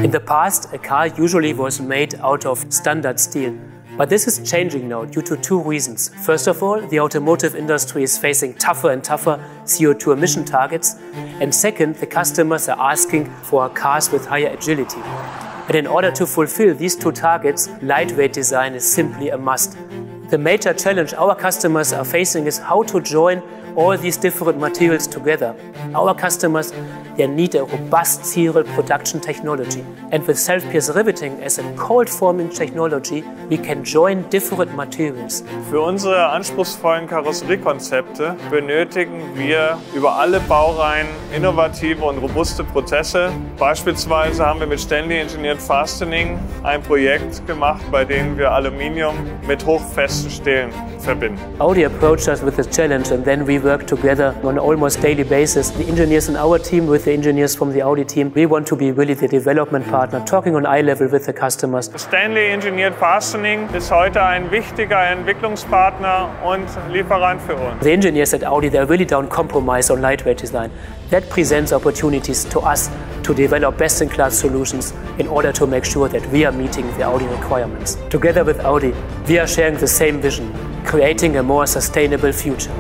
In the past, a car usually was made out of standard steel. But this is changing now due to two reasons. First of all, the automotive industry is facing tougher and tougher CO2 emission targets. And second, the customers are asking for cars with higher agility. And in order to fulfill these two targets, lightweight design is simply a must. The major challenge our customers are facing is how to join all these different materials together. Our customers, they need a robust serial production technology. And with self-pierce riveting as a cold forming technology, we can join different materials. Für unsere anspruchsvollen Karosseriekonzepte benötigen wir über alle Baureihen innovative und robuste Prozesse. Beispielsweise haben wir mit Stanley Engineered Fastening ein Projekt gemacht, bei dem wir Aluminium mit hochfesten Stählen verbinden. Audi approached us with a challenge, and then we work together on an almost daily basis. The engineers in our team with the engineers from the Audi team, we want to be really the development partner, talking on eye level with the customers. Stanley Engineered Fastening ist heute ein wichtiger Entwicklungspartner und Lieferant für uns. The engineers at Audi, they really don't compromise on lightweight design. That presents opportunities to us to develop best-in-class solutions in order to make sure that we are meeting the Audi requirements. Together with Audi, we are sharing the same vision, creating a more sustainable future.